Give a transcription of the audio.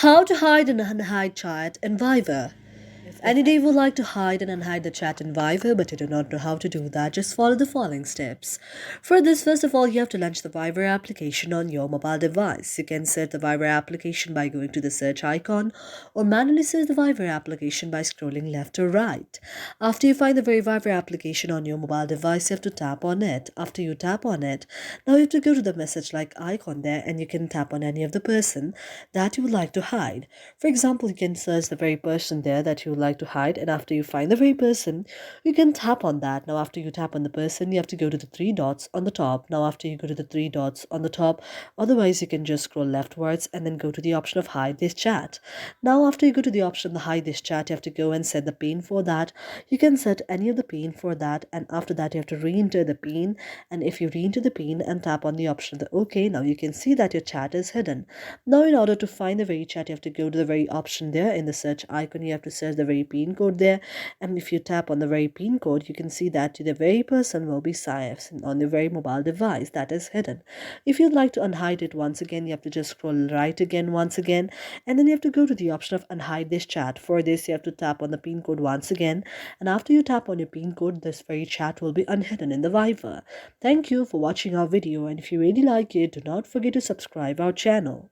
How to hide and unhide chat in Viber. If any day you would like to hide and unhide the chat in Viber but you do not know how to do that, just follow the following steps. For this, first of all, you have to launch the Viber application on your mobile device. You can search the Viber application by going to the search icon or manually search the Viber application by scrolling left or right. After you find the very Viber application on your mobile device, you have to tap on it. After you tap on it, now you have to go to the message like icon there and you can tap on any of the person that you would like to hide. For example, you can search the very person there that you would like to hide, and after you find the very person, you can tap on that. Now, after you tap on the person, you have to go to the three dots on the top. Now, after you go to the three dots on the top, otherwise, you can just scroll leftwards and then go to the option of hide this chat. Now, after you go to the option of hide this chat, you have to go and set the pin for that. You can set any of the pin for that, and after that, you have to re-enter the pin. And if you re-enter the pin and tap on the option of the OK, now you can see that your chat is hidden. Now, in order to find the very chat, you have to go to the very option there in the search icon. You have to search the very pin code there, and if you tap on the very pin code, you can see that the very person will be saved on the very mobile device that is hidden. If you'd like to unhide it once again, you have to just scroll right again once again, and then you have to go to the option of unhide this chat. For this, you have to tap on the pin code once again, and after you tap on your pin code, this very chat will be unhidden in the Viber. Thank you for watching our video, and if you really like it, do not forget to subscribe our channel.